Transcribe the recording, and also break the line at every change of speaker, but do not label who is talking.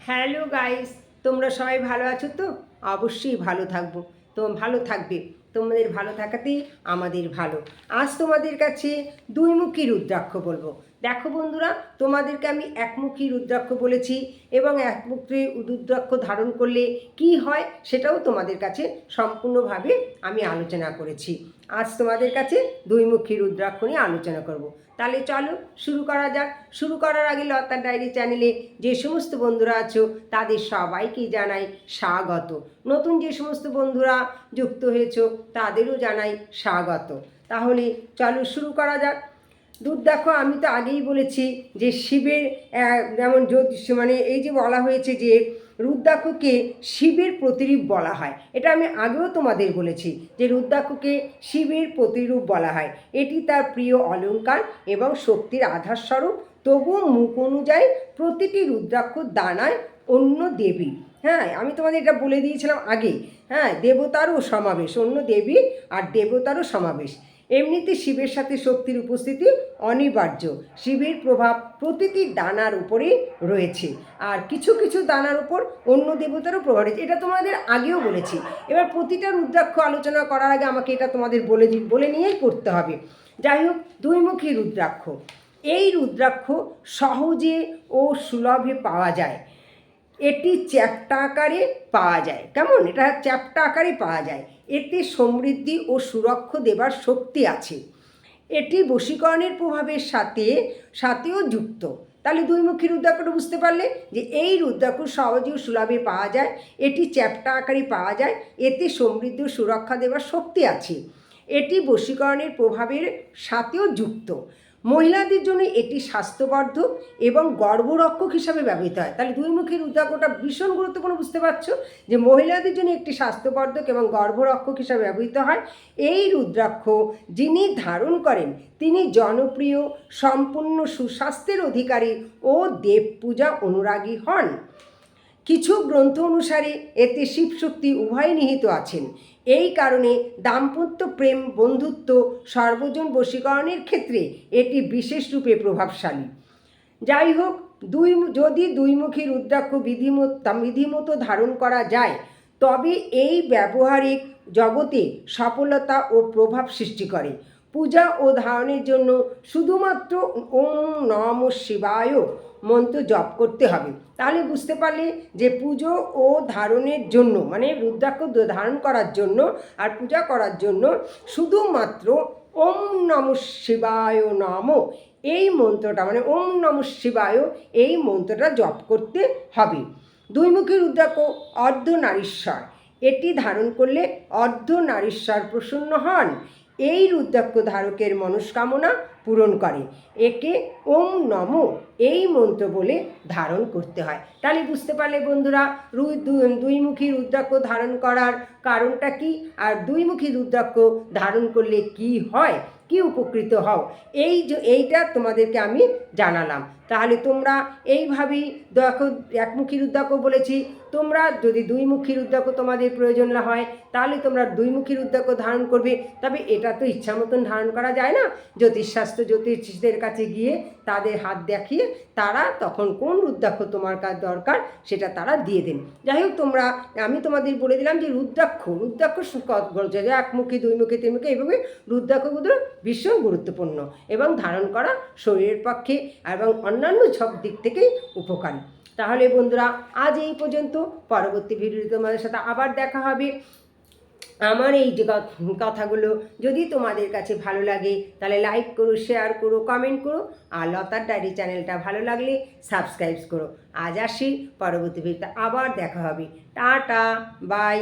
Hello guys, তোমরা সবাই ভালো আছো তো? অবশ্যই ভালো থাকবো। তো ভালো থাকবে, তোমাদের ভালো থাকাতেই আমাদের ভালো। আজ তোমাদের কাছে দুইমুখী রুদ্রাক্ষ বলবো। দেখো বন্ধুরা, তোমাদেরকে আমি একমুখী রুদ্রাক্ষ বলেছি এবং একমুখী রুদ্রাক্ষ ধারণ করলে কি হয় সেটাও তোমাদের কাছে সম্পূর্ণভাবে আমি আলোচনা করেছি। আজ তোমাদের কাছে দুইমুখী রুদ্রাক্ষ নিয়ে আলোচনা করব। তাহলে চলো শুরু করা যাক। শুরু করার আগে লতার ডায়েরি চ্যানেলে যে সমস্ত বন্ধুরা আছো তাদের সবাইকেই জানাই স্বাগত। নতুন যে সমস্ত বন্ধুরা যুক্ত হয়েছো তাদেরও জানাই স্বাগত। তাহলে চলো শুরু করা যাক। দেখো, আমি তো আগেই বলেছি যে শিবের যেমন জ্যোতিষ মানে এই যে বলা হয়েছে যে রুদ্রাক্ষকে শিবের প্রতিরূপ বলা হয়। এটা আমি আগেও তোমাদের বলেছি যে রুদ্রাক্ষকে শিবের প্রতিরূপ বলা হয়। এটি তার প্রিয় অলঙ্কার এবং শক্তির আধারস্বরূপ। তবুও মুখ অনুযায়ী প্রতিটি রুদ্রাক্ষ দানায় অন্য দেবী, হ্যাঁ আমি তোমাদের এটা বলে দিয়েছিলাম আগে, হ্যাঁ দেবতারও সমাবেশ, অন্য দেবী আর দেবতারও সমাবেশ। এমনিতে শিবের সাথে শক্তির উপস্থিতি অনিবার্য। শিবের প্রভাব প্রতিটি দানার উপরে রয়েছে, আর কিছু কিছু দানার উপর অন্য দেবতারও প্রভাব রয়েছে। এটা তোমাদের আগেও বলেছি। এবার প্রতিটা রুদ্রাক্ষ আলোচনা করার আগে আমাকে এটা তোমাদের বলে নিয়েই করতে হবে। যাই হোক, দুইমুখী রুদ্রাক্ষ, এই রুদ্রাক্ষ সহজে ও সুলভে পাওয়া যায়। এটি চ্যাপ্টা আকারে পাওয়া যায়। কেমন? এটা চ্যাপ্টা আকারে পাওয়া যায়। এতে সমৃদ্ধি ও সুরক্ষা দেবার শক্তি আছে। এটি বশীকরণের প্রভাবের সাথেও যুক্ত। তাহলে দুইমুখী রুদ্রাক্ষটা বুঝতে পারলে যে এই রুদ্রাক্ষ সহজে ও সুলভে পাওয়া যায়, এটি চ্যাপ্টা আকারে পাওয়া যায়, এতে সমৃদ্ধি ও সুরক্ষা দেবার শক্তি আছে। এটি বশীকরণের প্রভাবের সাথেও যুক্ত। মহিলাদের জন্য এটি স্বাস্থ্যবর্ধক এবং গর্ভরক্ষক হিসাবে ব্যবহৃত হয়। তাহলে দুইমুখী রুদ্রাক্ষটা ভীষণ গুরুত্বপূর্ণ, বুঝতে পারছো যে মহিলাদের জন্য একটি স্বাস্থ্যবর্ধক এবং গর্ভরক্ষক হিসাবে ব্যবহৃত হয়। এই রুদ্রাক্ষ যিনি ধারণ করেন তিনি জনপ্রিয়, সম্পূর্ণ সুস্বাস্থ্যের অধিকারী ও দেব পূজা অনুরাগী হন। কিছু গ্রন্থ অনুসারে এতে শিবশক্তি উভয় নিহিত আছেন। এই কারণে দাম্পত্য প্রেম, বন্ধুত্ব, সর্বজন বশীকরণের ক্ষেত্রে এটি বিশেষ রূপে প্রভাবশালী। যাই হোক, যদি দুইমুখী রুদ্রাক্ষ বিধিমতো ধারণ করা যায় তবে এই ব্যবহারিক জগতে সফলতা ও প্রভাব সৃষ্টি করে। পূজা ও ধারণের জন্য শুধুমাত্র ওম নমঃ শিবায় মন্ত্র জপ করতে হবে। তাহলে বুঝতে পারলে যে পুজো ও ধারণের জন্য মানে রুদ্রাক্ষ ধারণ করার জন্য আর পূজা করার জন্য শুধুমাত্র ওম নমঃ শিবায় নমঃ এই মন্ত্রটা মানে ওম নমঃ শিবায় এই মন্ত্রটা জপ করতে হবে। দুইমুখী রুদ্রাক্ষ অর্ধনারীশ্বর, এটি ধারণ করলে অর্ধনারীশ্বর প্রসন্ন হন। এই রুদ্রাক্ষ ধারকের মনস্কামনা পূরণ করে। একে ওম নমঃ এই মন্ত্র বলে ধারণ করতে হয়। তাহলে বুঝতে পারলে বন্ধুরা দুইমুখী রুদ্রাক্ষ ধারণ করার কারণটা কি, আর দুইমুখী রুদ্রাক্ষ ধারণ করলে কি হয়, কি উপকৃত হও, এইটা তোমাদেরকে আমি জানালাম। তাহলে তোমরা এইভাবেই দেখো, একমুখী রুদ্রাক্ষ বলেছি, তোমরা যদি দুইমুখী রুদ্রাক্ষ তোমাদের প্রয়োজন না হয় তাহলে তোমরা দুইমুখী রুদ্রাক্ষ ধারণ করবে। তবে এটা তো ইচ্ছা মতন ধারণ করা যায় না। জ্যোতিষীদের কাছে গিয়ে তাদের হাত দেখিয়ে তারা তখন কোন রুদ্রাক্ষ তোমার কাছে দরকার সেটা তারা দিয়ে দেন। যাই হোক, আমি তোমাদের বলে দিলাম যে রুদ্রাক্ষ একমুখী, দুইমুখী, তিনমুখী, এইভাবে রুদ্রাক্ষগুলো ভীষণ গুরুত্বপূর্ণ এবং ধারণ করা শরীরের পক্ষে এবং অন্যান্য সব দিক থেকেই উপকারী। তাহলে বন্ধুরা, আজ এই পর্যন্ত। পরবর্তী ভিডিওতে তোমাদের সাথে আবার দেখা হবে। আমার এই যে কথাগুলো যদি তোমাদের কাছে ভালো লাগে তাহলে লাইক করো, শেয়ার করো, কমেন্ট করো, আর লতার ডায়েরি চ্যানেলটা ভালো লাগলে সাবস্ক্রাইব করো। আজ আসি, পরবর্তী ভিডিওতে আবার দেখা হবে। Tata, by.